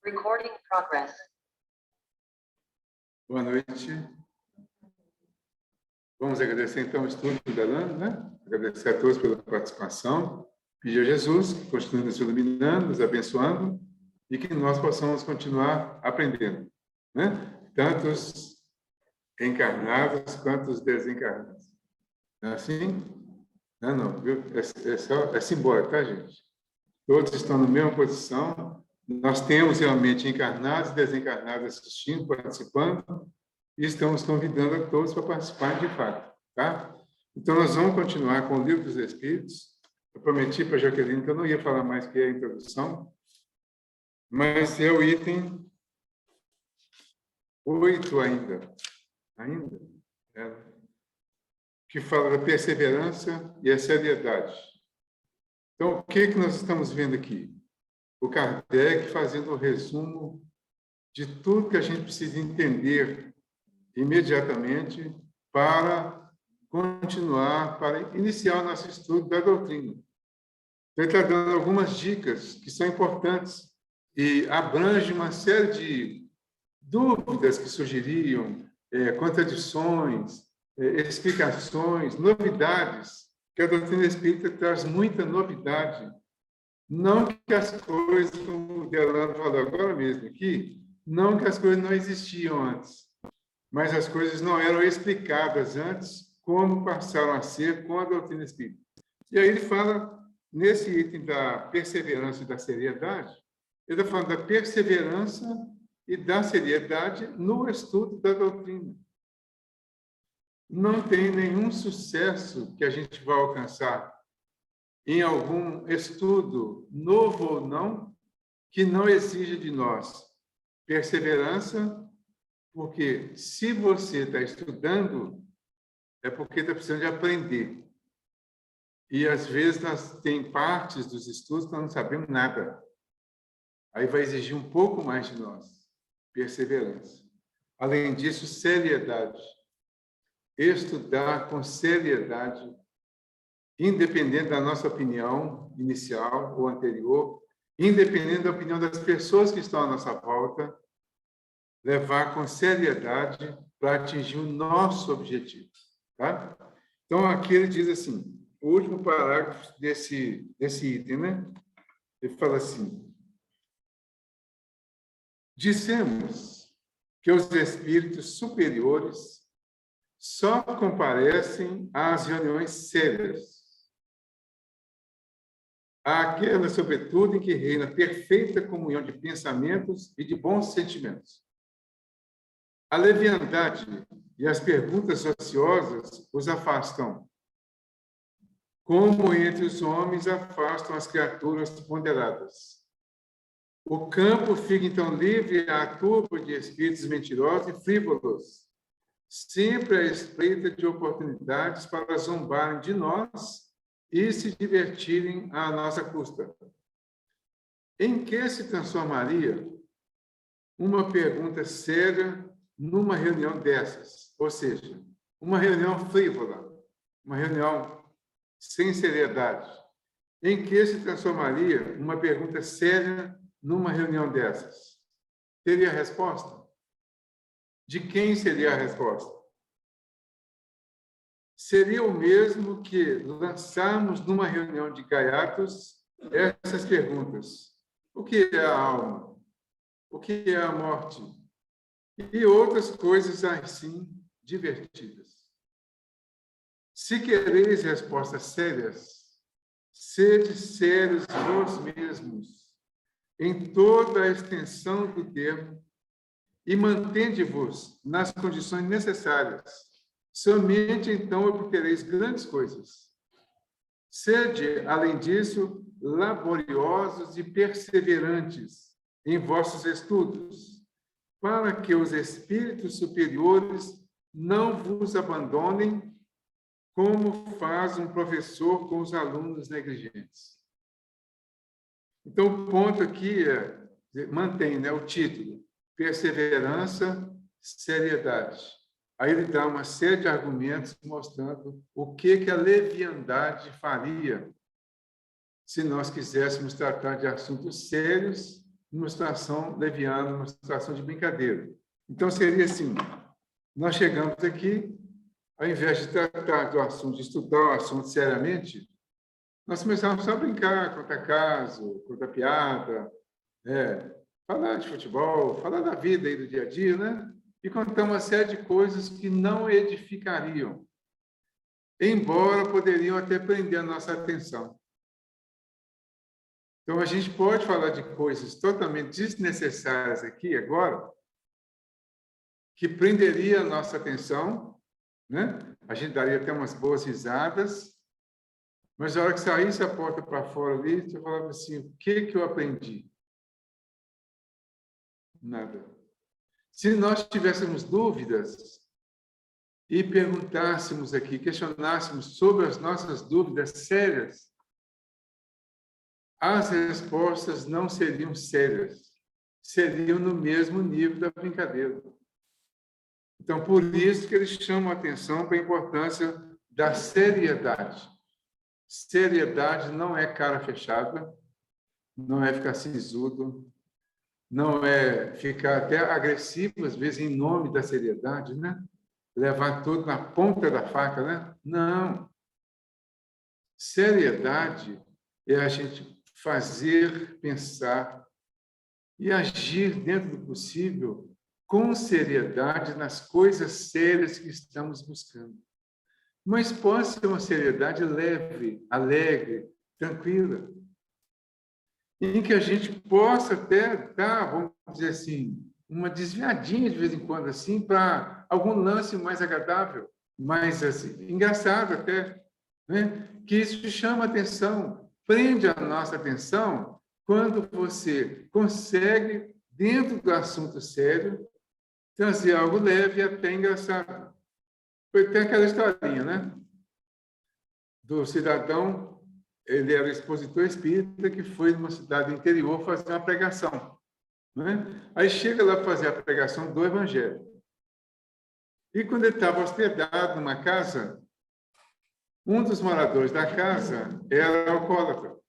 Recording progress. Boa noite. Vamos agradecer então o estudo da Lana, né? Agradecer a todos pela participação. Pedir a Jesus que continue nos iluminando, nos abençoando e que nós possamos continuar aprendendo, né? Tanto os encarnados quanto os desencarnados. Não é assim? Não, viu? É simbólico, tá, gente? Todos estão na mesma posição. Nós temos realmente encarnados e desencarnados assistindo, participando, e estamos convidando a todos para participarem de fato, tá? Então, nós vamos continuar com o Livro dos Espíritos. Eu prometi para a Jaqueline que eu não ia falar mais que a introdução, mas é o item 8 ainda, que fala da perseverança e a seriedade. Então, o que nós estamos vendo aqui? O Kardec fazendo um resumo de tudo que a gente precisa entender imediatamente para continuar, para iniciar o nosso estudo da doutrina. Ele está dando algumas dicas que são importantes e abrange uma série de dúvidas que surgiriam, contradições, explicações, novidades, que a doutrina espírita traz muita novidade. Não que as coisas, como o Delano falou agora mesmo aqui, não que as coisas não existiam antes, mas as coisas não eram explicadas antes, como passaram a ser com a doutrina espírita. E aí ele fala, nesse item da perseverança e da seriedade, ele está falando da perseverança e da seriedade no estudo da doutrina. Não tem nenhum sucesso que a gente vai alcançar em algum estudo, novo ou não, que não exija de nós perseverança, porque se você está estudando, é porque está precisando de aprender. E, às vezes, tem partes dos estudos que nós não sabemos nada. Aí vai exigir um pouco mais de nós, perseverança. Além disso, seriedade. Estudar com seriedade, independente da nossa opinião inicial ou anterior, independente da opinião das pessoas que estão à nossa volta, levar com seriedade para atingir o nosso objetivo. Tá? Então, aqui ele diz assim, o último parágrafo desse item, né? Ele fala assim, dissemos que os espíritos superiores só comparecem às reuniões sérias, àquela, sobretudo, em que reina perfeita comunhão de pensamentos e de bons sentimentos. A leviandade e as perguntas ociosas os afastam, como entre os homens afastam as criaturas ponderadas. O campo fica, então, livre à turba de espíritos mentirosos e frívolos, sempre à espreita de oportunidades para zombarem de nós e se divertirem à nossa custa. Em que se transformaria uma pergunta séria numa reunião dessas? Ou seja, uma reunião frívola, uma reunião sem seriedade. Em que se transformaria uma pergunta séria numa reunião dessas? Teria resposta? De quem seria a resposta? Seria o mesmo que lançarmos numa reunião de gaiatos essas perguntas. O que é a alma? O que é a morte? E outras coisas assim divertidas. Se quereis respostas sérias, sede sérios vós mesmos, em toda a extensão do termo, e mantende-vos nas condições necessárias. Somente então obtereis grandes coisas. Sede, além disso, laboriosos e perseverantes em vossos estudos, para que os espíritos superiores não vos abandonem, como faz um professor com os alunos negligentes. Então, o ponto aqui mantém, né, o título, perseverança, seriedade. Aí ele dá uma série de argumentos mostrando o que a leviandade faria se nós quiséssemos tratar de assuntos sérios numa situação leviana, numa situação de brincadeira. Então, seria assim, nós chegamos aqui, ao invés de tratar do assunto, de estudar o assunto seriamente, nós começamos só a brincar, contar caso, contar piada, falar de futebol, falar da vida aí do dia a dia, né? E contar uma série de coisas que não edificariam, embora poderiam até prender a nossa atenção. Então, a gente pode falar de coisas totalmente desnecessárias aqui, agora, que prenderia a nossa atenção, né? A gente daria até umas boas risadas, mas na hora que saísse a porta para fora ali, você falava assim, o que eu aprendi? Nada. Se nós tivéssemos dúvidas e perguntássemos aqui, questionássemos sobre as nossas dúvidas sérias, as respostas não seriam sérias, seriam no mesmo nível da brincadeira. Então, por isso que eles chamam a atenção para a importância da seriedade. Seriedade não é cara fechada, não é ficar sisudo, não é ficar até agressivo, às vezes, em nome da seriedade, né? Levar tudo na ponta da faca, né? Não. Seriedade é a gente fazer, pensar e agir dentro do possível com seriedade nas coisas sérias que estamos buscando. Mas pode ser uma seriedade leve, alegre, tranquila, em que a gente possa até dar, vamos dizer assim, uma desviadinha de vez em quando, assim, para algum lance mais agradável, mais assim, engraçado até, né? Que isso chama atenção, prende a nossa atenção quando você consegue, dentro do assunto sério, trazer algo leve e até engraçado. Tem aquela historinha, né? Do cidadão, ele era expositor espírita que foi numa cidade interior fazer uma pregação, né? Aí chega lá para fazer a pregação do Evangelho. E quando ele estava hospedado numa casa, um dos moradores da casa era alcoólatra.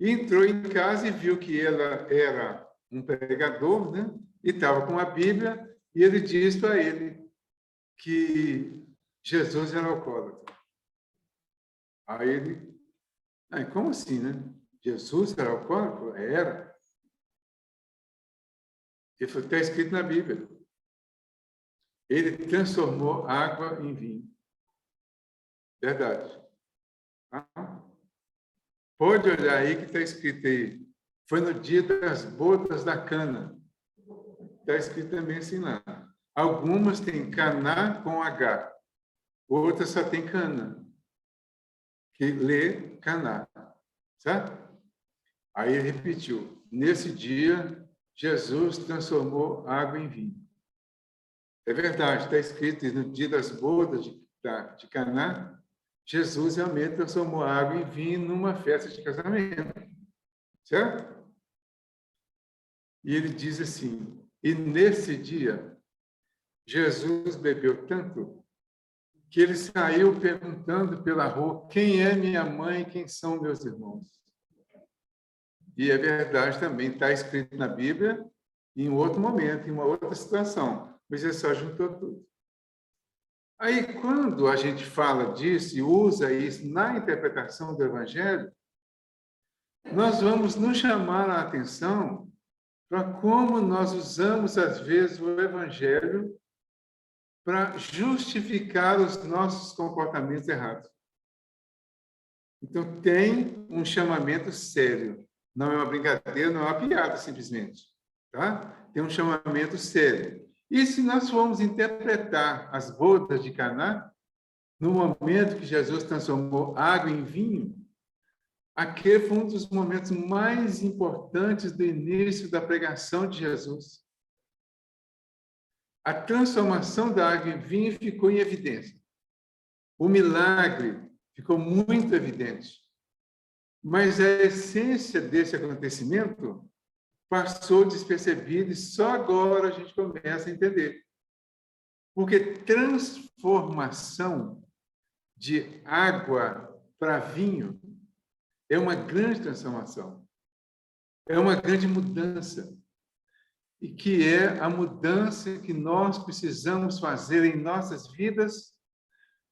Entrou em casa e viu que ela era um pregador, né? E estava com a Bíblia, e ele disse para ele que Jesus era alcoólatra. Aí ele, como assim, né? Jesus era alcoólatra? Era. Ele falou, está escrito na Bíblia. Ele transformou água em vinho. Verdade. Pode olhar aí que está escrito aí. Foi no dia das bodas da cana. Está escrito também assim lá. Algumas têm caná com H. Outras só tem cana. Que lê caná. Certo? Aí ele repetiu. Nesse dia, Jesus transformou água em vinho. É verdade, está escrito no dia das bodas de Caná, Jesus realmente transformou água em vinho numa festa de casamento. Certo? E ele diz assim, e nesse dia, Jesus bebeu tanto que ele saiu perguntando pela rua quem é minha mãe e quem são meus irmãos. E é verdade também, está escrito na Bíblia, em outro momento, em uma outra situação. Mas ele só juntou tudo. Aí, quando a gente fala disso e usa isso na interpretação do Evangelho, nós vamos nos chamar a atenção para como nós usamos, às vezes, o Evangelho para justificar os nossos comportamentos errados. Então, tem um chamamento sério. Não é uma brincadeira, não é uma piada, simplesmente. Tá? Tem um chamamento sério. E se nós formos interpretar as bodas de Caná, no momento que Jesus transformou água em vinho, aquele foi um dos momentos mais importantes do início da pregação de Jesus. A transformação da água em vinho ficou em evidência. O milagre ficou muito evidente. Mas a essência desse acontecimento passou despercebida e só agora a gente começa a entender. Porque transformação de água para vinho é uma grande transformação. é uma grande mudança, e que é a mudança que nós precisamos fazer em nossas vidas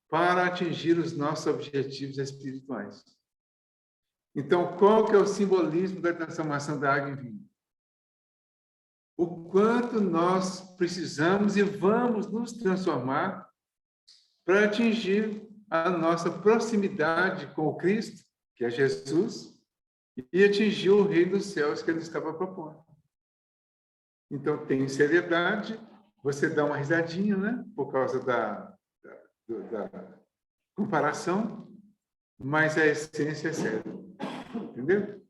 para atingir os nossos objetivos espirituais. Então, qual que é o simbolismo da transformação da água em vinho? O quanto nós precisamos e vamos nos transformar para atingir a nossa proximidade com o Cristo, que é Jesus, e atingir o reino dos céus que ele estava propondo. Então, tem seriedade, você dá uma risadinha, né? Por causa da comparação, mas a essência é séria. Entendeu?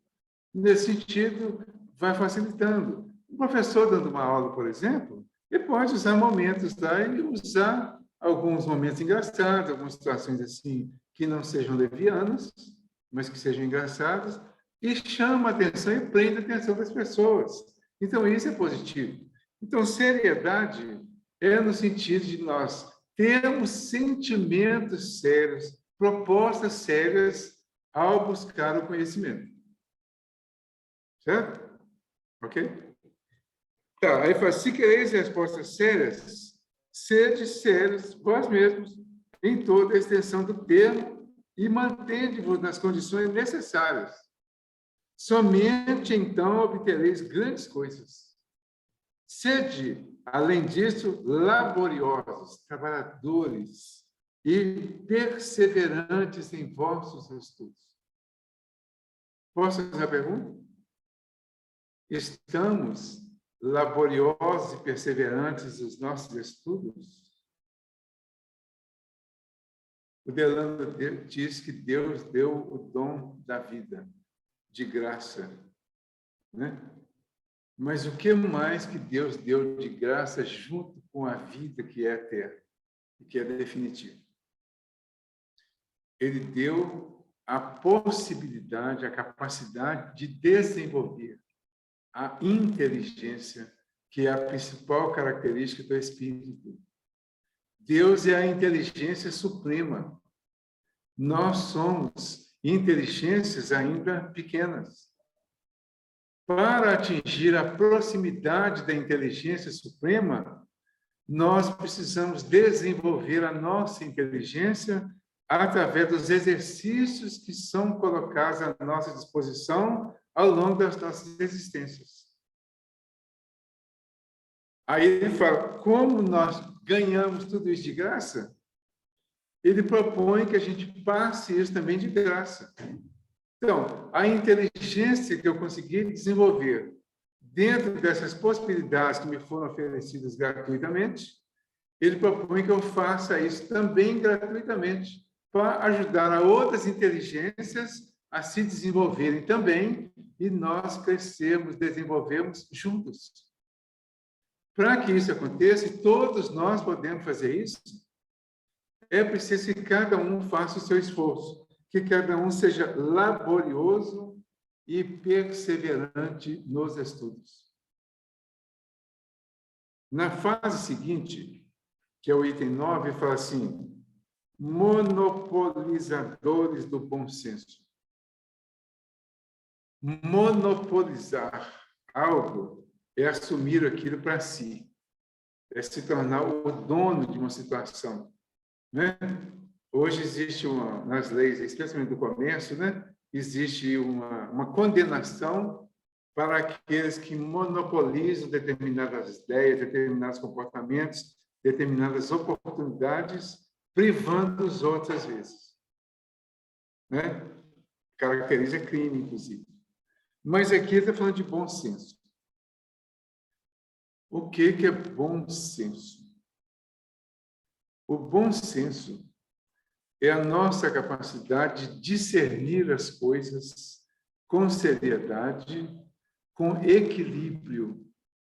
Nesse sentido, vai facilitando. O professor dando uma aula, por exemplo, ele pode usar momentos, tá? E usar alguns momentos engraçados, algumas situações assim que não sejam levianas, mas que sejam engraçadas, e chama a atenção e prende a atenção das pessoas. Então, isso é positivo. Então, seriedade é no sentido de nós termos sentimentos sérios, propostas sérias ao buscar o conhecimento. Certo? Ok? Tá, aí fala, se quereis respostas sérias, sede sérios vós mesmos em toda a extensão do termo e mantende-vos nas condições necessárias. Somente então obtereis grandes coisas. Sede, além disso, laboriosos, trabalhadores e perseverantes em vossos estudos. Posso fazer a pergunta? Estamos laboriosos e perseverantes nos nossos estudos? O Delano diz que Deus deu o dom da vida, de graça, né? Mas o que mais que Deus deu de graça junto com a vida que é eterna e que é definitiva? Ele deu a possibilidade, a capacidade de desenvolver a inteligência, que é a principal característica do Espírito. Deus é a inteligência suprema. Nós somos inteligências ainda pequenas. Para atingir a proximidade da inteligência suprema, nós precisamos desenvolver a nossa inteligência através dos exercícios que são colocados à nossa disposição ao longo das nossas existências. Aí ele fala, como nós ganhamos tudo isso de graça? Ele propõe que a gente passe isso também de graça. Então, a inteligência que eu consegui desenvolver dentro dessas possibilidades que me foram oferecidas gratuitamente, ele propõe que eu faça isso também gratuitamente, para ajudar a outras inteligências a se desenvolverem também e nós crescermos, desenvolvermos juntos. Para que isso aconteça, e todos nós podemos fazer isso, é preciso que cada um faça o seu esforço, que cada um seja laborioso e perseverante nos estudos. Na fase seguinte, que é o item 9, fala assim, monopolizadores do bom senso. Monopolizar algo é assumir aquilo para si, é se tornar o dono de uma situação, né? Hoje existe nas leis, especialmente do comércio, né? Existe uma condenação para aqueles que monopolizam determinadas ideias, determinados comportamentos, determinadas oportunidades, privando os outros às vezes, né? Caracteriza crime, inclusive. Mas aqui ele está falando de bom senso. O que é bom senso? O bom senso é a nossa capacidade de discernir as coisas com seriedade, com equilíbrio,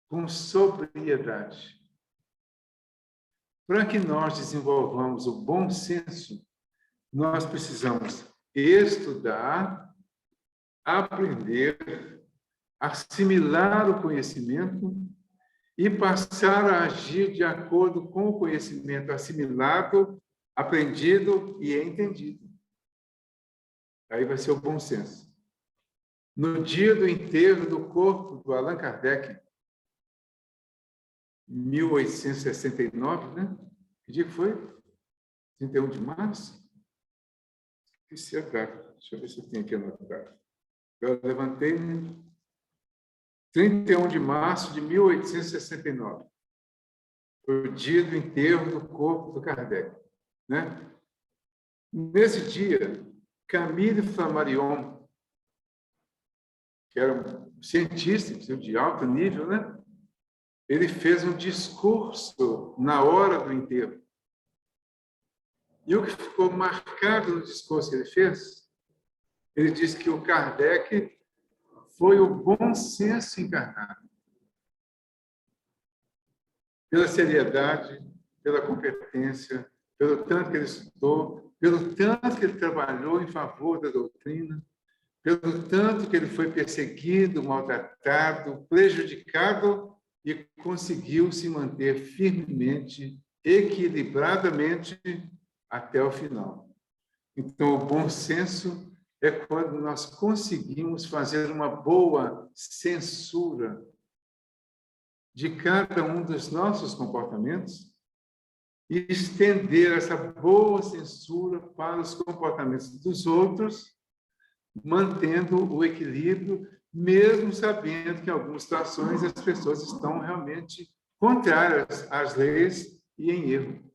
com sobriedade. Para que nós desenvolvamos o bom senso, nós precisamos estudar, aprender, assimilar o conhecimento e passar a agir de acordo com o conhecimento assimilado, aprendido e entendido. Aí vai ser o bom senso. no dia do enterro do corpo do Allan Kardec, 1869, né? Que dia que foi? 31 de março? Esqueci a data. Deixa eu ver se eu tenho aqui anotado. Eu levantei 31 de março de 1869. Foi o dia do enterro do corpo do Kardec, né? Nesse dia, Camille Flammarion, que era um cientista de alto nível, né? Ele fez um discurso na hora do enterro. E o que ficou marcado no discurso que ele fez, ele disse que o Kardec foi o bom senso encarnado. Pela seriedade, pela competência, pelo tanto que ele estudou, pelo tanto que ele trabalhou em favor da doutrina, pelo tanto que ele foi perseguido, maltratado, prejudicado e conseguiu se manter firmemente, equilibradamente até o final. Então, o bom senso é quando nós conseguimos fazer uma boa censura de cada um dos nossos comportamentos e estender essa boa censura para os comportamentos dos outros, mantendo o equilíbrio, mesmo sabendo que em algumas situações as pessoas estão realmente contrárias às leis e em erro.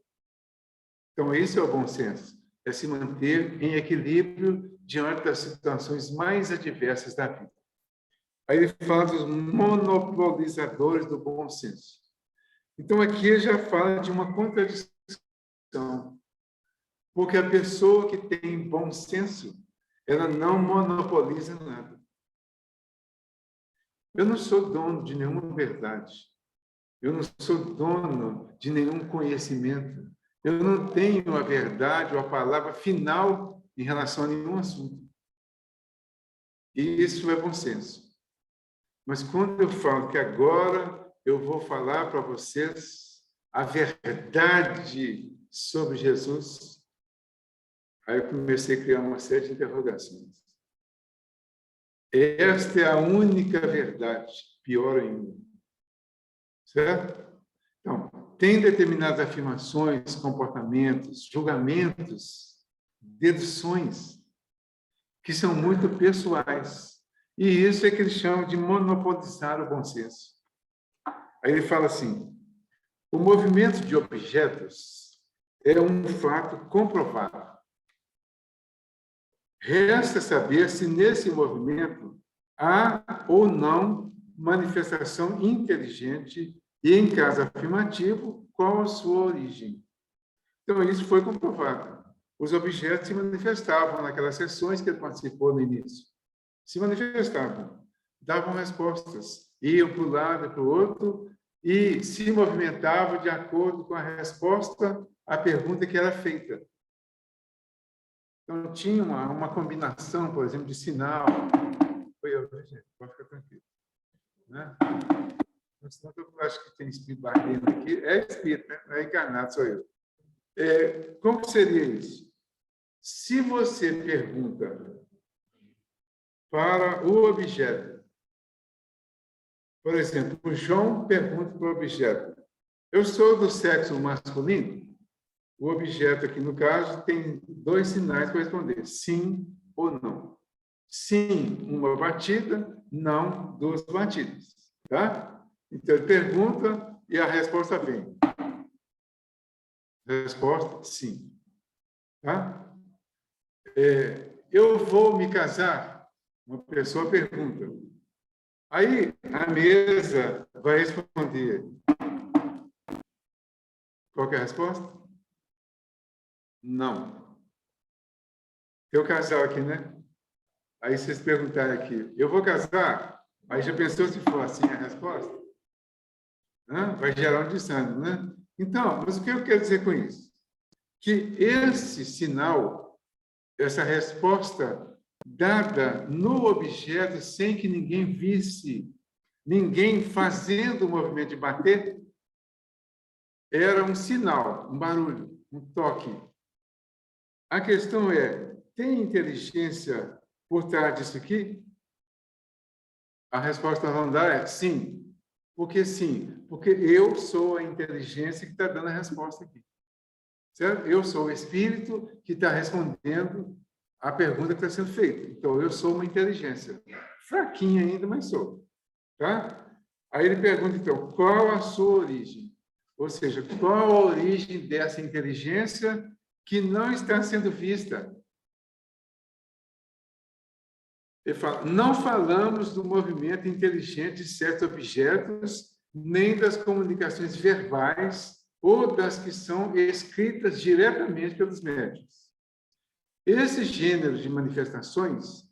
Então, esse é o bom senso, é se manter em equilíbrio diante das situações mais adversas da vida. Aí ele fala dos monopolizadores do bom senso. Então, aqui ele já fala de uma contradição, porque a pessoa que tem bom senso, ela não monopoliza nada. Eu não sou dono de nenhuma verdade. Eu não sou dono de nenhum conhecimento. Eu não tenho a verdade ou a palavra final em relação a nenhum assunto. E isso é bom senso. Mas quando eu falo que agora eu vou falar para vocês a verdade sobre Jesus, aí eu comecei a criar uma série de interrogações. Esta é a única verdade, pior ainda. Certo? Então, tem determinadas afirmações, comportamentos, julgamentos, deduções, que são muito pessoais. E isso é que eles chamam de monopolizar o bom senso. Aí ele fala assim, o movimento de objetos é um fato comprovado. Resta saber se nesse movimento há ou não manifestação inteligente e, em caso afirmativo, qual a sua origem. Então, isso foi comprovado. Os objetos se manifestavam naquelas sessões que ele participou no início. Se manifestavam, davam respostas, iam para um lado e para o outro e se movimentavam de acordo com a resposta à pergunta que era feita. Então, tinha uma combinação, por exemplo, de sinal. Foi eu, gente, pode ficar tranquilo. Né? Eu acho que tem espírito batendo aqui. É espírito, né? Não é encarnado, sou eu. Como seria isso? Se você pergunta para o objeto, por exemplo, o João pergunta para o objeto, eu sou do sexo masculino? O objeto aqui, no caso, tem dois sinais para responder, sim ou não. Sim, uma batida, não, duas batidas. Tá? Então, ele pergunta e a resposta vem. Resposta, sim. Tá? Eu vou me casar? Uma pessoa pergunta. Aí, a mesa vai responder. Qual que é a resposta? Não. Tem o casal aqui, né? Aí vocês perguntarem aqui, eu vou casar? Aí já pensou se for assim a resposta? Vai gerar um desânimo, né? Então, mas o que eu quero dizer com isso? Que esse sinal, essa resposta dada no objeto sem que ninguém visse, ninguém fazendo o movimento de bater, era um sinal, um barulho, um toque. A questão é, tem inteligência por trás disso aqui? A resposta vão dar é sim. Por que sim? Porque eu sou a inteligência que está dando a resposta aqui. Certo? Eu sou o espírito que está respondendo a pergunta que está sendo feita. Então, eu sou uma inteligência. Fraquinha ainda, mas sou. Tá? Aí ele pergunta, então, qual a sua origem? Ou seja, qual a origem dessa inteligência que não está sendo vista? Ele fala, não falamos do movimento inteligente de certos objetos, nem das comunicações verbais ou das que são escritas diretamente pelos médiuns. Esse gênero de manifestações,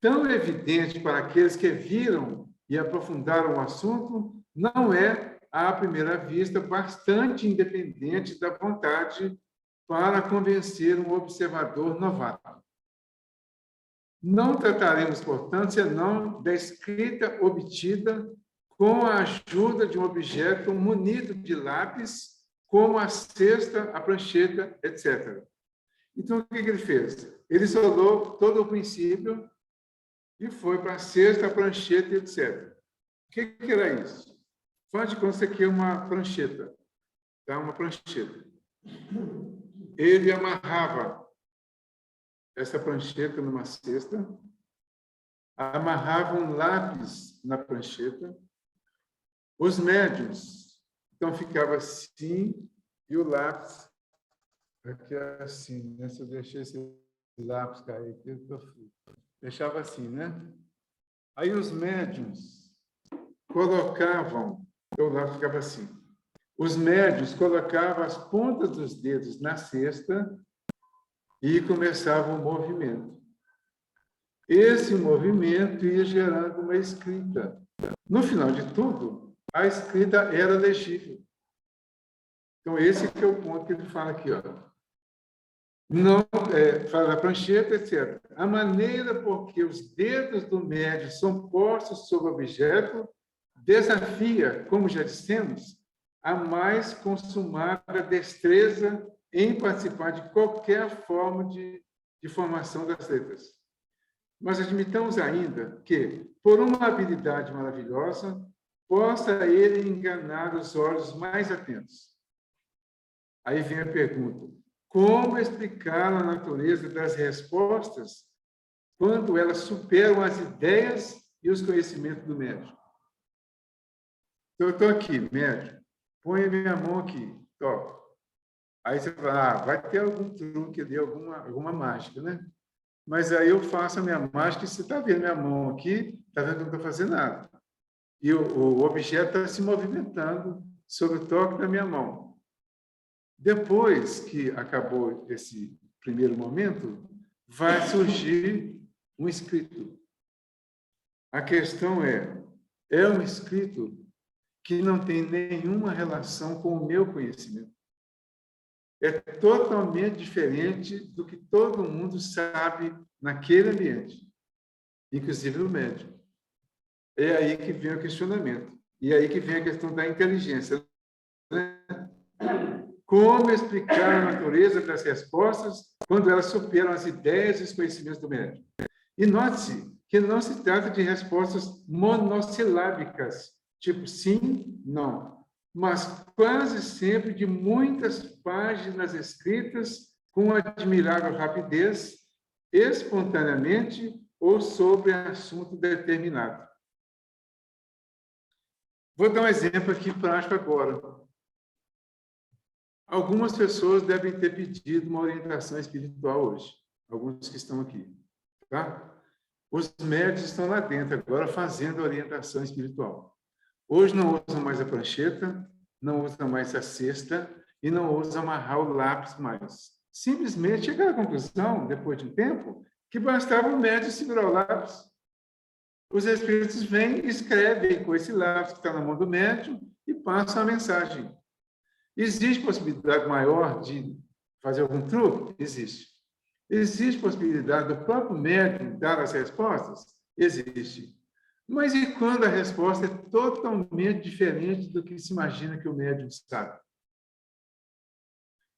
tão evidente para aqueles que viram e aprofundaram o assunto, não é, à primeira vista, bastante independente da vontade para convencer um observador novato. Não trataremos, portanto, senão da escrita obtida com a ajuda de um objeto munido de lápis, como a cesta, a prancheta, etc. Então, o que ele fez? Ele isolou todo o princípio e foi para a cesta, a prancheta, etc. O que era isso? Faz de conta que isso aqui é uma prancheta. Tá? Uma prancheta. Ele amarrava essa prancheta numa cesta, amarrava um lápis na prancheta, os médiuns, então ficava assim, e o lápis aqui assim, né? Se eu deixei esse lápis cair aqui, eu tô frito. Deixava assim, né? Aí os médiuns colocavam, então o lápis ficava assim. Os médiuns colocavam as pontas dos dedos na cesta e começavam o movimento. Esse movimento ia gerando uma escrita. No final de tudo, a escrita era legível. Então, esse que é o ponto que ele fala aqui, ó. Não, fala da prancheta, etc. A maneira por que os dedos do médium são postos sobre o objeto desafia, como já dissemos, a mais consumada destreza em participar de qualquer forma de formação das letras. Mas admitamos ainda que, por uma habilidade maravilhosa, possa ele enganar os olhos mais atentos. Aí vem a pergunta: como explicar a natureza das respostas quando elas superam as ideias e os conhecimentos do médium? Então, eu estou aqui, médium, põe a minha mão aqui, toca. Aí você fala, vai ter algum truque ali, alguma mágica, né? Mas aí eu faço a minha mágica e você está vendo minha mão aqui, está vendo que eu não estou fazendo nada. E o objeto está se movimentando sob o toque da minha mão. Depois que acabou esse primeiro momento, vai surgir um escrito. A questão é um escrito que não tem nenhuma relação com o meu conhecimento. É totalmente diferente do que todo mundo sabe naquele ambiente, inclusive o médium. É aí que vem o questionamento. E é aí que vem a questão da inteligência. Né? Como explicar a natureza das respostas quando elas superam as ideias e os conhecimentos do médium? E note-se que não se trata de respostas monossilábicas, tipo sim, não, mas quase sempre de muitas páginas escritas com admirável rapidez, espontaneamente ou sobre assunto determinado. Vou dar um exemplo aqui prático agora. Algumas pessoas devem ter pedido uma orientação espiritual hoje, alguns que estão aqui, tá? Os médicos estão lá dentro agora fazendo a orientação espiritual. Hoje não usam mais a prancheta, não usam mais a cesta e não usam amarrar o lápis mais. Simplesmente chegaram à conclusão, depois de um tempo, que bastava o médico segurar o lápis. Os espíritos vêm e escrevem com esse lápis que está na mão do médium e passam a mensagem. Existe possibilidade maior de fazer algum truque? Existe. Existe possibilidade do próprio médium dar as respostas? Existe. Mas e quando a resposta é totalmente diferente do que se imagina que o médium sabe?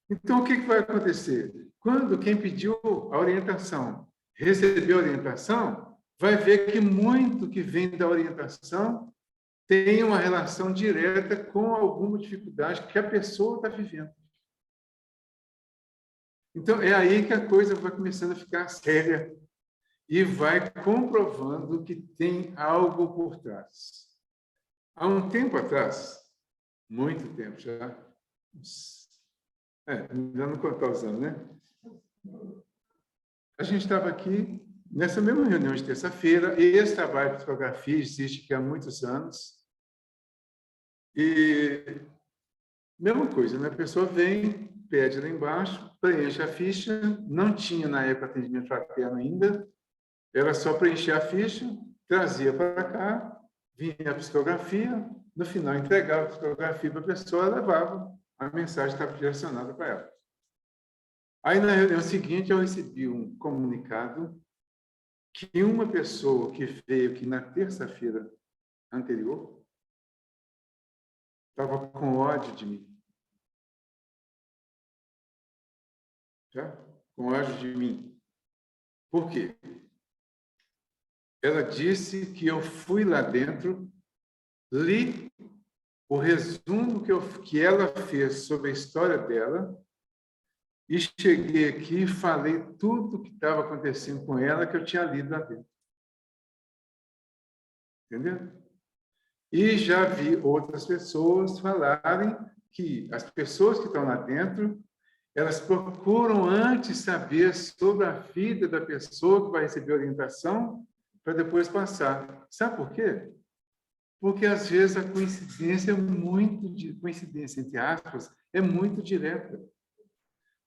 Então, o que vai acontecer? Quando quem pediu a orientação recebeu a orientação, vai ver que muito que vem da orientação tem uma relação direta com alguma dificuldade que a pessoa está vivendo. Então, é aí que a coisa vai começando a ficar séria e vai comprovando que tem algo por trás. Há um tempo atrás, muito tempo já, ainda não contar os anos, né? A gente estava aqui nessa mesma reunião de terça-feira. Esse trabalho de psicografia existe aqui há muitos anos. E mesma coisa, né? A pessoa vem, pede lá embaixo, preenche a ficha. Não tinha na época atendimento fraterno ainda. Era só preencher a ficha, trazia para cá, vinha a psicografia, no final entregava a psicografia para a pessoa, levava a mensagem que estava direcionada para ela. Aí, na reunião seguinte, eu recebi um comunicado que uma pessoa que veio aqui na terça-feira anterior estava com ódio de mim. Já? Com ódio de mim. Por quê? Ela disse que eu fui lá dentro, li o resumo que ela fez sobre a história dela e cheguei aqui e falei tudo o que estava acontecendo com ela que eu tinha lido lá dentro. Entendeu? E já vi outras pessoas falarem que as pessoas que estão lá dentro, elas procuram antes saber sobre a vida da pessoa que vai receber orientação para depois passar. Sabe por quê? Porque, às vezes, a coincidência é coincidência, entre aspas, é muito direta.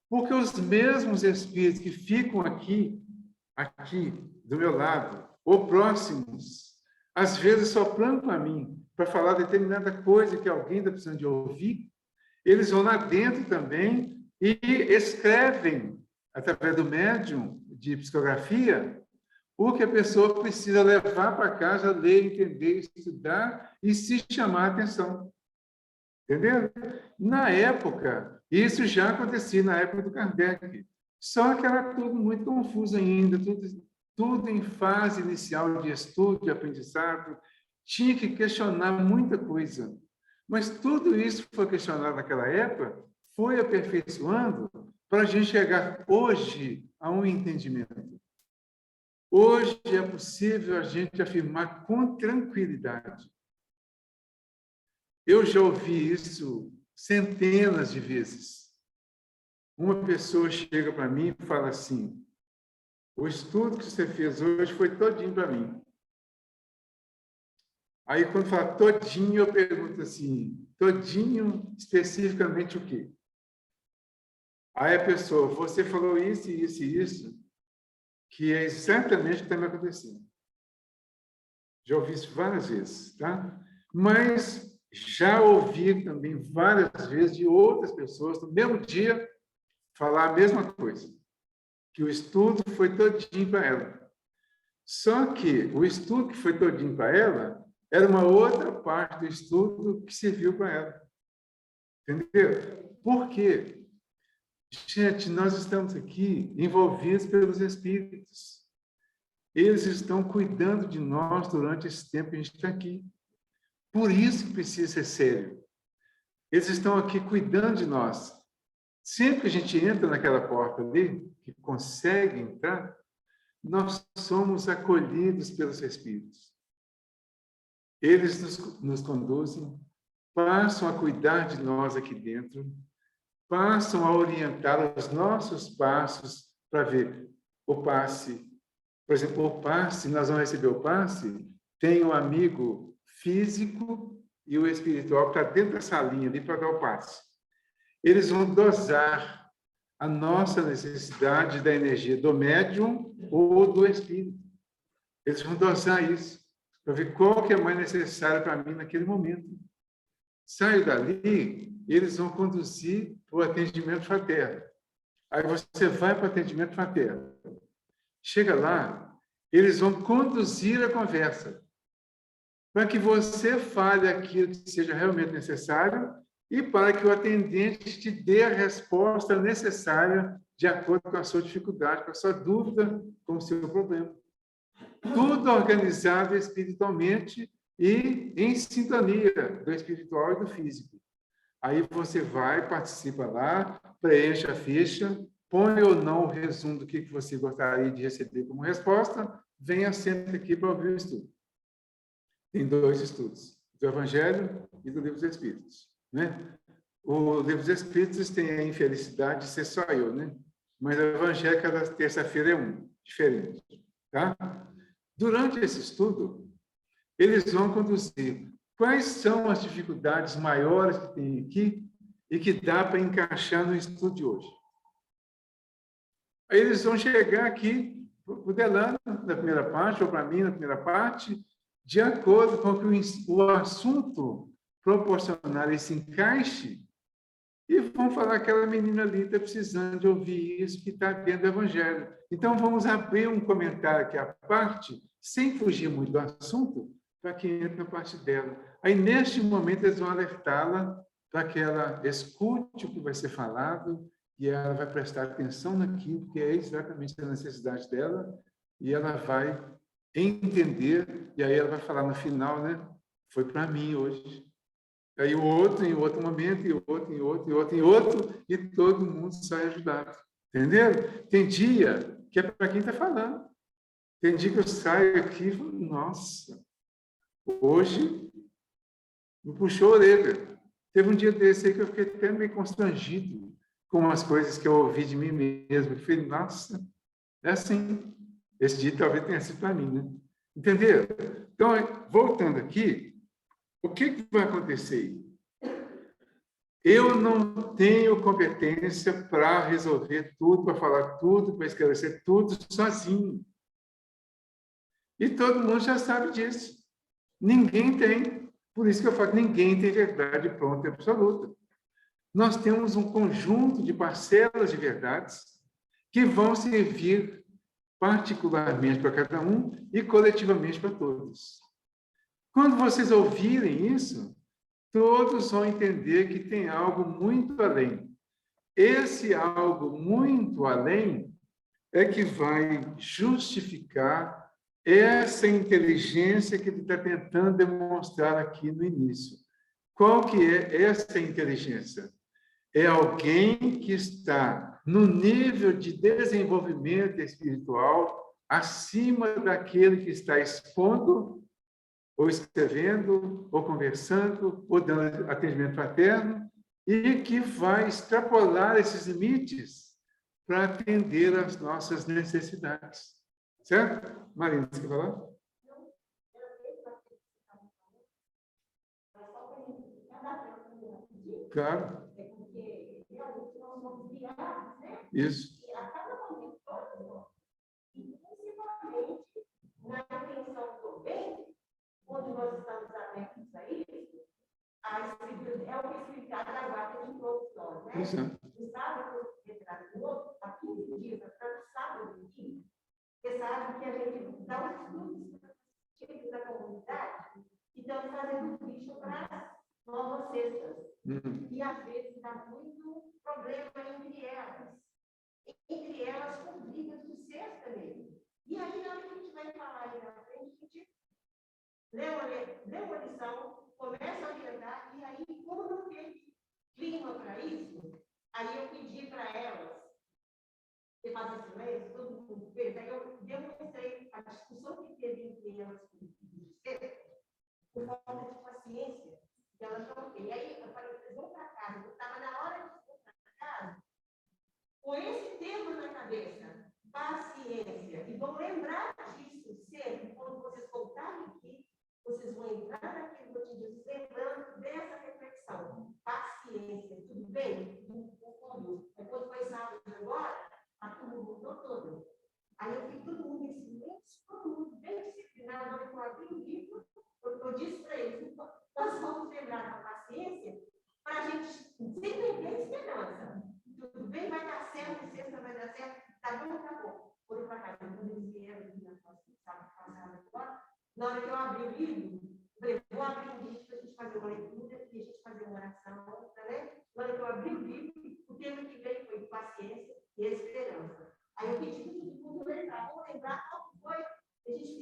Porque os mesmos espíritos que ficam aqui do meu lado, ou próximos, às vezes soprando para mim, para falar determinada coisa que alguém está precisando de ouvir, eles vão lá dentro também e escrevem, através do médium de psicografia, o que a pessoa precisa levar para casa, ler, entender, estudar e se chamar a atenção. Entendeu? Na época, isso já acontecia na época do Kardec. Só que era tudo muito confuso ainda, tudo em fase inicial de estudo, de aprendizado. Tinha que questionar muita coisa. Mas tudo isso foi questionado naquela época, foi aperfeiçoando para a gente chegar hoje a um entendimento. Hoje é possível a gente afirmar com tranquilidade. Eu já ouvi isso centenas de vezes. Uma pessoa chega para mim e fala assim: o estudo que você fez hoje foi todinho para mim. Aí, quando fala todinho, eu pergunto assim: todinho, especificamente o quê? Aí a pessoa: você falou isso, isso e isso, que é exatamente o que está me acontecendo. Já ouvi isso várias vezes, tá? Mas já ouvi também várias vezes de outras pessoas, no mesmo dia, falar a mesma coisa, que o estudo foi todinho para ela. Só que o estudo que foi todinho para ela era uma outra parte do estudo que serviu para ela. Entendeu? Por quê? Gente, nós estamos aqui envolvidos pelos espíritos. Eles estão cuidando de nós durante esse tempo que a gente está aqui. Por isso que precisa ser sério. Eles estão aqui cuidando de nós. Sempre que a gente entra naquela porta ali, que consegue entrar, nós somos acolhidos pelos Espíritos. Eles nos conduzem, passam a cuidar de nós aqui dentro, passam a orientar os nossos passos para ver o passe. Por exemplo, o passe, nós vamos receber o passe, tem um amigo físico e o espiritual que está dentro da salinha ali para dar o passe. Eles vão dosar a nossa necessidade da energia do médium ou do espírito. Eles vão dosar isso, para ver qual que é mais necessário para mim naquele momento. Saio dali, eles vão conduzir o atendimento fraterno. Aí você vai para o atendimento fraterno. Chega lá, eles vão conduzir a conversa, para que você fale aquilo que seja realmente necessário e para que o atendente te dê a resposta necessária de acordo com a sua dificuldade, com a sua dúvida, com o seu problema. Tudo organizado espiritualmente e em sintonia do espiritual e do físico. Aí você vai, participa lá, preenche a ficha, põe ou não o resumo do que você gostaria de receber como resposta, venha sempre aqui para ouvir o estudo. Tem 2 estudos, do Evangelho e do Livro dos Espíritos, né? O Livro dos Espíritos tem a infelicidade de ser só eu, né? Mas o Evangelho, cada terça-feira é um, diferente, tá? Durante esse estudo, eles vão conduzir quais são as dificuldades maiores que tem aqui e que dá para encaixar no estudo de hoje. Aí eles vão chegar aqui, o Delano, na primeira parte, ou para mim, na primeira parte, de acordo com que o assunto proporcionar esse encaixe, e vão falar que aquela menina ali está precisando de ouvir isso que está dentro do Evangelho. Então, vamos abrir um comentário aqui à parte, sem fugir muito do assunto, para que entre na parte dela. Aí, neste momento, eles vão alertá-la para que ela escute o que vai ser falado e ela vai prestar atenção naquilo, porque é exatamente a necessidade dela, e ela vai entender, e aí ela vai falar no final, né? Foi para mim hoje. Aí o outro em outro momento, e outro em outro, e outro em outro, e todo mundo sai ajudado. Entenderam? Tem dia que é para quem está falando. Tem dia que eu saio aqui e falo, nossa, hoje me puxou a orelha. Teve um dia desse aí que eu fiquei até meio constrangido com as coisas que eu ouvi de mim mesmo. Eu falei, nossa, é assim. Esse dia talvez tenha sido para mim, né? Entenderam? Então, voltando aqui, o que vai acontecer? Eu não tenho competência para resolver tudo, para falar tudo, para esclarecer tudo sozinho. E todo mundo já sabe disso. Ninguém tem. Por isso que eu falo que ninguém tem verdade pronta e absoluta. Nós temos um conjunto de parcelas de verdades que vão servir particularmente para cada um e coletivamente para todos. Quando vocês ouvirem isso, todos vão entender que tem algo muito além. Esse algo muito além é que vai justificar essa inteligência que ele está tentando demonstrar aqui no início. Qual que é essa inteligência? É alguém que está no nível de desenvolvimento espiritual acima daquele que está expondo, ou escrevendo, ou conversando, ou dando atendimento fraterno, e que vai extrapolar esses limites para atender às nossas necessidades. Certo? Marina, você quer falar? Claro. Isso. Na intenção do bem, onde nós estamos abertos a isso, a espiritualidade é o que a espiritualidade aguarda de todos nós, né? Exato. O sábado do outro, há 15 dias, até o sábado do dia, você sabe que a gente dá os estudos da comunidade e estamos fazendo bicho para novas cestas. E às vezes dá muito problema entre elas. Entre elas, com brigas de cesta mesmo. E aí, na hora que a gente vai falar aí na frente, a gente lê uma lição, começa a orientar, e aí, como não tem clima para isso, aí eu pedi para elas, você faz esse silêncio, todo mundo fez, aí eu demonstrei a discussão que teve entre elas por falta de paciência, que elas não têm. E aí, eu falei, vocês vão para casa, eu estava na hora de ir para casa, com esse tema na cabeça, paciência, e vão lembrar disso sempre, quando vocês voltarem aqui, vocês vão entrar naquele cotidiano, lembrando dessa reflexão. Paciência, tudo bem? Tudo. Quando foi sábado agora, a turma voltou toda. Aí eu vi todo mundo em silêncio, todo mundo bem disciplinado, na hora que eu abri o livro, eu disse para eles, nós vamos lembrar da paciência para a gente sempre ter esperança. Tudo bem, vai dar certo, sexta vai dar certo, tá bom, tá bom. Foram para casa, quando eles vieram, na hora que eu abri o livro, eu falei, vou abrir um livro para a gente fazer uma leitura e a gente fazer uma oração, né? Na hora que eu abri o livro, o tema que veio foi paciência e esperança. Aí eu pedi para todo mundo lembrar, vamos lembrar qual foi, a gente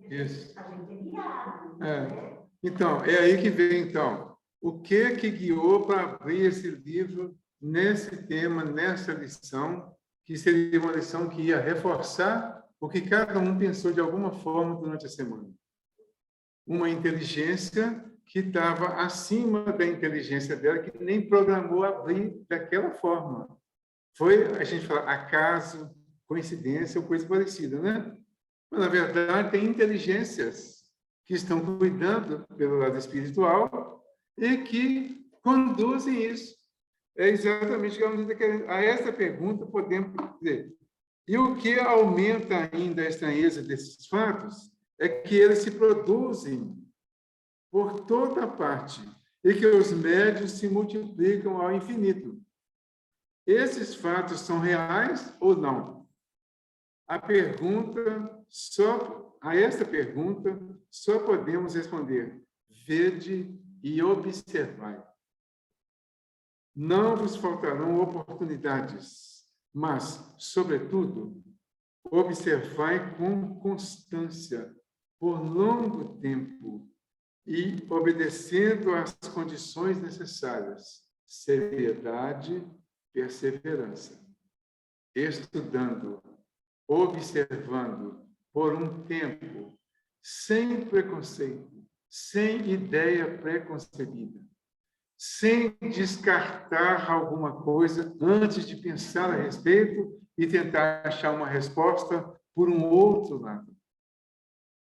Isso. A gente é guiado. É. Então, é aí que vem, então, o que guiou para abrir esse livro nesse tema, nessa lição, que seria uma lição que ia reforçar o que cada um pensou de alguma forma durante a semana. Uma inteligência que estava acima da inteligência dela, que nem programou abrir daquela forma. Foi, a gente fala, acaso, coincidência ou coisa parecida, né? Mas, na verdade, tem inteligências que estão cuidando pelo lado espiritual e que conduzem isso. É exatamente o que a gente está querendo. A essa pergunta, podemos dizer. E o que aumenta ainda a estranheza desses fatos é que eles se produzem por toda parte e que os médios se multiplicam ao infinito. Esses fatos são reais ou não? A esta pergunta, só podemos responder: vede e observai. Não vos faltarão oportunidades, mas, sobretudo, observai com constância, por longo tempo, e obedecendo às condições necessárias, seriedade, perseverança, estudando, observando por um tempo, sem preconceito, sem ideia preconcebida, sem descartar alguma coisa antes de pensar a respeito e tentar achar uma resposta por um outro lado.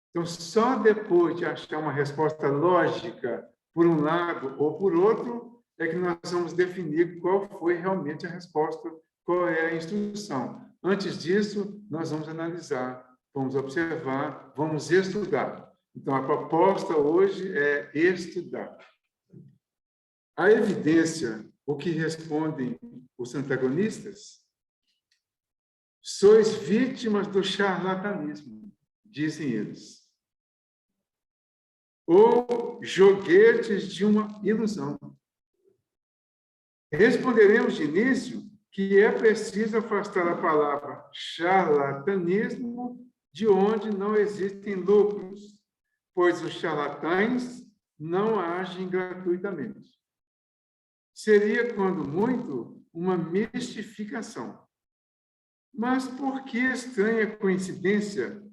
Então, só depois de achar uma resposta lógica por um lado ou por outro, é que nós vamos definir qual foi realmente a resposta, qual é a instrução. Antes disso, nós vamos analisar, vamos observar, vamos estudar. Então, a proposta hoje é estudar. A evidência, o que respondem os antagonistas, sois vítimas do charlatanismo, dizem eles, ou joguetes de uma ilusão. Responderemos de início que é preciso afastar a palavra charlatanismo de onde não existem lucros, pois os charlatães não agem gratuitamente. Seria, quando muito, uma mistificação. Mas por que estranha coincidência?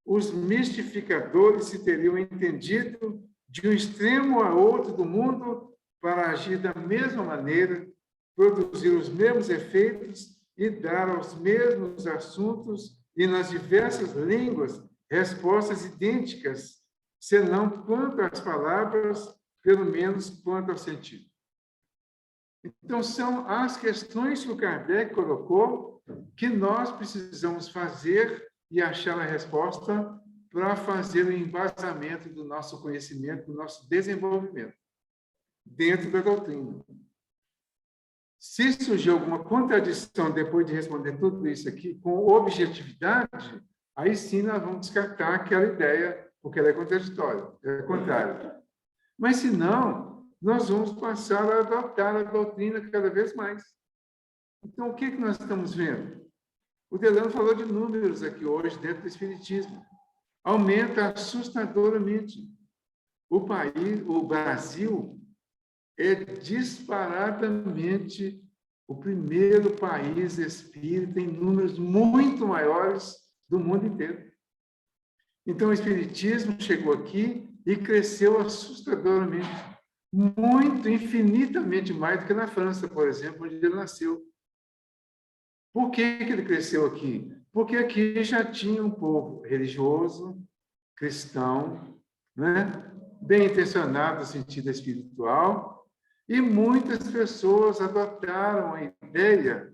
Os mistificadores se teriam entendido de um extremo a outro do mundo para agir da mesma maneira, produzir os mesmos efeitos e dar aos mesmos assuntos e nas diversas línguas respostas idênticas, senão quanto às palavras, pelo menos quanto ao sentido. Então, são as questões que o Kardec colocou que nós precisamos fazer e achar a resposta para fazer o embasamento do nosso conhecimento, do nosso desenvolvimento dentro da doutrina. Se surgir alguma contradição depois de responder tudo isso aqui com objetividade, aí sim nós vamos descartar aquela ideia, porque ela é contraditória, é contrária. Mas, se não, nós vamos passar a adotar a doutrina cada vez mais. Então, o que nós estamos vendo? O Delano falou de números aqui hoje dentro do Espiritismo. Aumenta assustadoramente. O Brasil, é disparadamente o primeiro país espírita em números muito maiores do mundo inteiro. Então, o Espiritismo chegou aqui e cresceu assustadoramente. Muito, infinitamente mais do que na França, por exemplo, onde ele nasceu. Por que ele cresceu aqui? Porque aqui já tinha um povo religioso, cristão, né? Bem intencionado no sentido espiritual, e muitas pessoas adotaram a ideia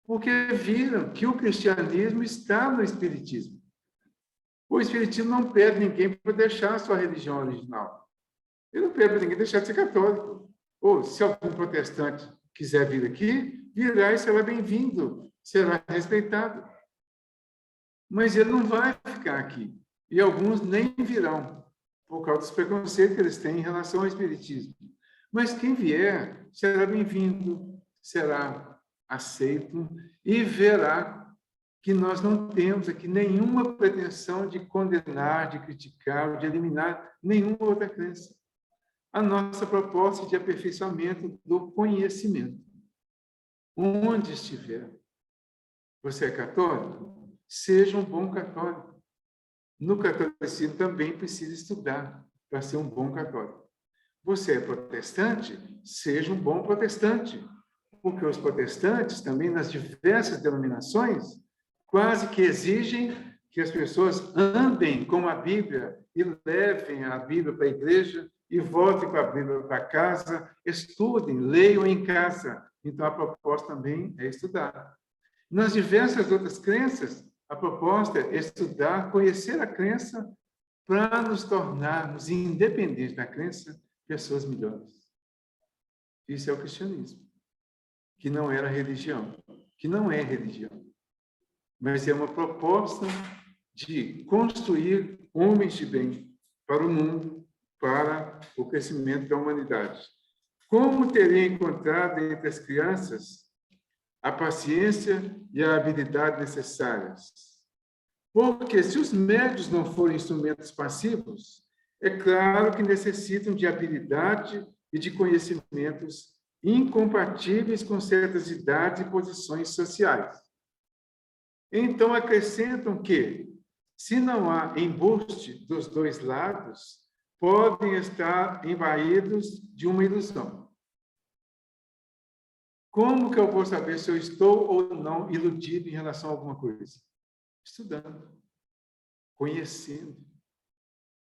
porque viram que o cristianismo está no espiritismo. O espiritismo não pede ninguém para deixar a sua religião original. Ele não pede para ninguém deixar de ser católico. Ou, se algum protestante quiser vir aqui, virá e será bem-vindo, será respeitado. Mas ele não vai ficar aqui. E alguns nem virão, por causa dos preconceitos que eles têm em relação ao espiritismo. Mas quem vier será bem-vindo, será aceito e verá que nós não temos aqui nenhuma pretensão de condenar, de criticar ou de eliminar nenhuma outra crença. A nossa proposta de aperfeiçoamento do conhecimento. Onde estiver. Você é católico? Seja um bom católico. No catolicismo também precisa estudar para ser um bom católico. Você é protestante? Seja um bom protestante. Porque os protestantes, também nas diversas denominações, quase que exigem que as pessoas andem com a Bíblia e levem a Bíblia para a igreja e voltem com a Bíblia para casa, estudem, leiam em casa. Então, a proposta também é estudar. Nas diversas outras crenças, a proposta é estudar, conhecer a crença para nos tornarmos, independentes da crença, pessoas melhores. Isso é o cristianismo, que não era religião, que não é religião, mas é uma proposta de construir homens de bem para o mundo, para o crescimento da humanidade. Como teria encontrado entre as crianças a paciência e a habilidade necessárias? Porque se os médios não forem instrumentos passivos, é claro que necessitam de habilidade e de conhecimentos incompatíveis com certas idades e posições sociais. Então, acrescentam que, se não há embuste dos dois lados, podem estar invadidos de uma ilusão. Como que eu vou saber se eu estou ou não iludido em relação a alguma coisa? Estudando, conhecendo,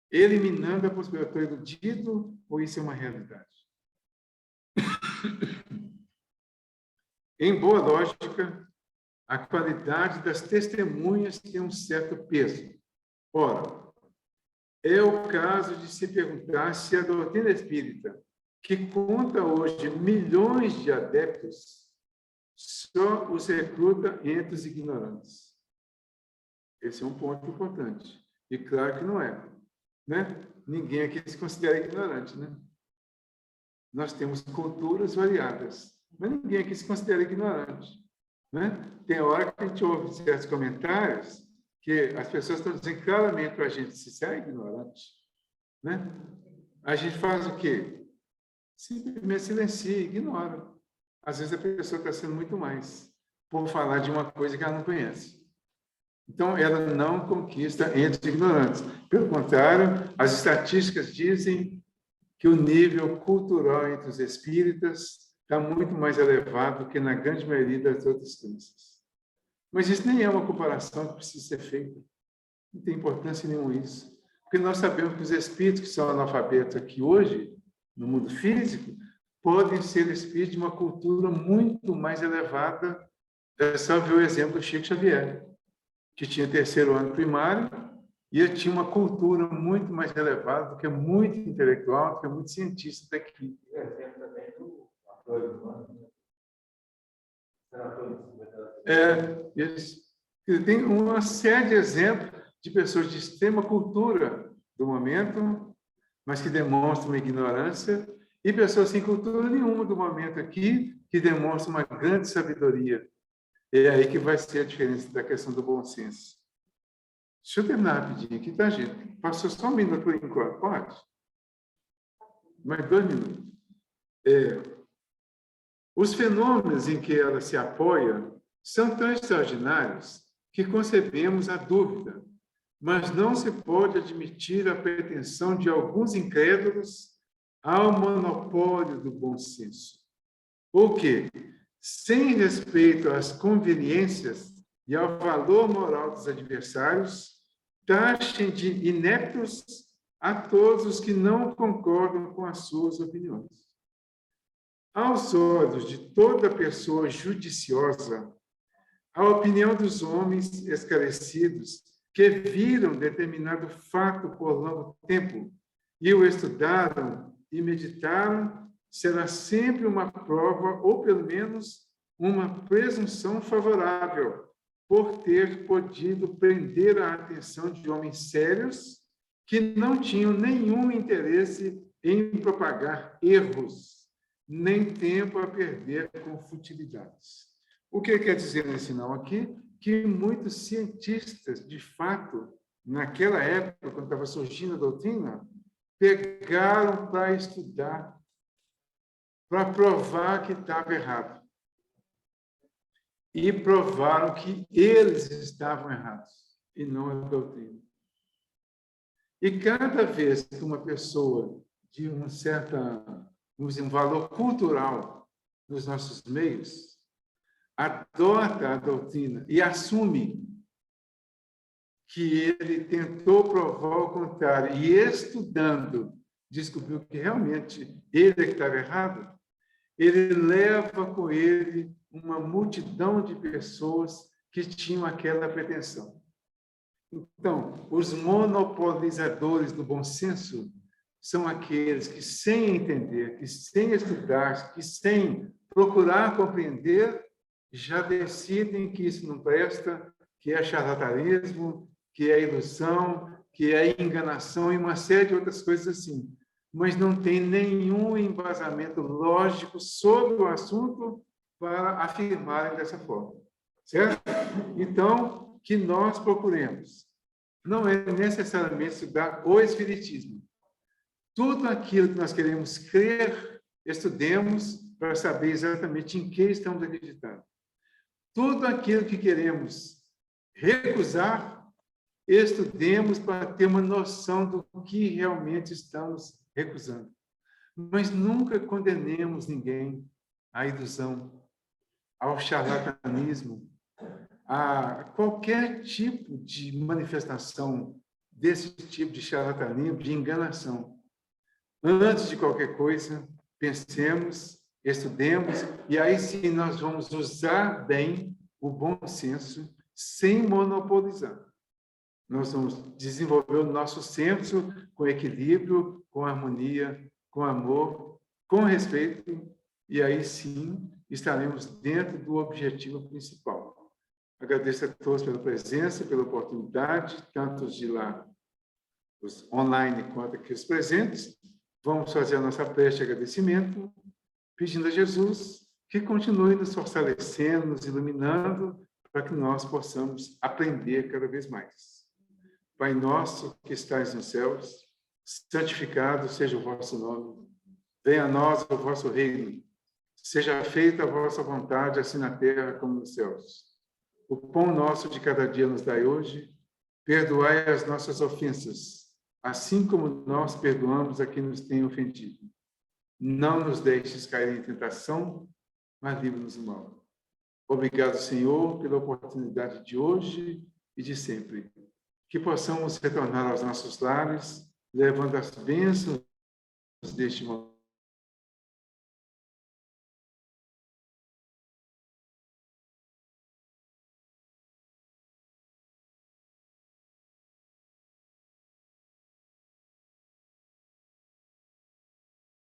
eliminando a possibilidade de estou iludido ou isso é uma realidade. Em boa lógica, a qualidade das testemunhas tem um certo peso. Ora, é o caso de se perguntar se a doutrina espírita, que conta hoje milhões de adeptos, só os recruta entre os ignorantes. Esse é um ponto importante. E claro que não é. Né? Ninguém aqui se considera ignorante. Né? Nós temos culturas variadas, mas ninguém aqui se considera ignorante. Né? Tem hora que a gente ouve certos comentários que as pessoas estão dizendo claramente para a gente se é ignorante. Né? A gente faz o quê? Simplesmente silencia, ignora. Às vezes a pessoa está sendo muito mais por falar de uma coisa que ela não conhece. Então, ela não conquista entre os ignorantes. Pelo contrário, as estatísticas dizem que o nível cultural entre os espíritas está muito mais elevado que na grande maioria das outras crenças. Mas isso nem é uma comparação que precisa ser feita. Não tem importância nenhuma isso. Porque nós sabemos que os espíritos que são analfabetos aqui hoje, no mundo físico, podem ser espíritos de uma cultura muito mais elevada. É só ver o exemplo do Chico Xavier, que tinha 3º ano primário e tinha uma cultura muito mais elevada do que muito intelectual, do que muito cientista daqui. Isso. Tem uma série de exemplos de pessoas de extrema cultura do momento, mas que demonstram ignorância, e pessoas sem cultura nenhuma do momento aqui, que demonstram uma grande sabedoria. É aí que vai ser a diferença da questão do bom senso. Deixa eu terminar rapidinho aqui, tá, gente? Passou só 1 minuto por enquanto, pode? Mais 2 minutos. Os fenômenos em que ela se apoia são tão extraordinários que concebemos a dúvida, mas não se pode admitir a pretensão de alguns incrédulos ao monopólio do bom senso. Ou que, sem respeito às conveniências e ao valor moral dos adversários, taxem de ineptos a todos os que não concordam com as suas opiniões. Aos olhos de toda pessoa judiciosa, a opinião dos homens esclarecidos que viram determinado fato por longo tempo e o estudaram e meditaram será sempre uma prova, ou pelo menos uma presunção favorável, por ter podido prender a atenção de homens sérios que não tinham nenhum interesse em propagar erros, nem tempo a perder com futilidades. O que quer dizer nesse não aqui? que muitos cientistas, de fato, naquela época, quando estava surgindo a doutrina, pegaram para estudar, para provar que estava errado. E provaram que eles estavam errados, e não a doutrina. E cada vez que uma pessoa de um certo, vamos dizer, um valor cultural nos nossos meios, adota a doutrina e assume que ele tentou provar o contrário e, estudando, descobriu que realmente ele é que estava errado, ele leva com ele uma multidão de pessoas que tinham aquela pretensão. Então, os monopolizadores do bom senso são aqueles que, sem entender, que sem estudar, que sem procurar compreender, já decidem que isso não presta, que é charlatanismo, que é ilusão, que é enganação e uma série de outras coisas assim. Mas não tem nenhum embasamento lógico sobre o assunto para afirmarem dessa forma. Certo? Então, que nós procuremos. Não é necessariamente estudar o Espiritismo. Tudo aquilo que nós queremos crer, estudemos para saber exatamente em que estamos acreditando. Tudo aquilo que queremos recusar, estudemos para ter uma noção do que realmente estamos recusando. Mas nunca condenemos ninguém à ilusão, ao charlatanismo, a qualquer tipo de manifestação desse tipo de charlatanismo, de enganação. Antes de qualquer coisa, pensemos, estudemos, e aí sim nós vamos usar bem o bom senso, sem monopolizar. Nós vamos desenvolver o nosso senso com equilíbrio, com harmonia, com amor, com respeito, e aí sim estaremos dentro do objetivo principal. Agradeço a todos pela presença, pela oportunidade, tanto os de lá, os online, quanto aqui os presentes. Vamos fazer a nossa prece de agradecimento, pedindo a Jesus que continue nos fortalecendo, nos iluminando, para que nós possamos aprender cada vez mais. Pai nosso que estais nos céus, santificado seja o vosso nome. Venha a nós o vosso reino. Seja feita a vossa vontade, assim na terra como nos céus. O pão nosso de cada dia nos dai hoje. Perdoai as nossas ofensas, assim como nós perdoamos a quem nos tem ofendido. Não nos deixes cair em tentação, mas livra-nos do mal. Obrigado, Senhor, pela oportunidade de hoje e de sempre. Que possamos retornar aos nossos lares, levando as bênçãos deste momento.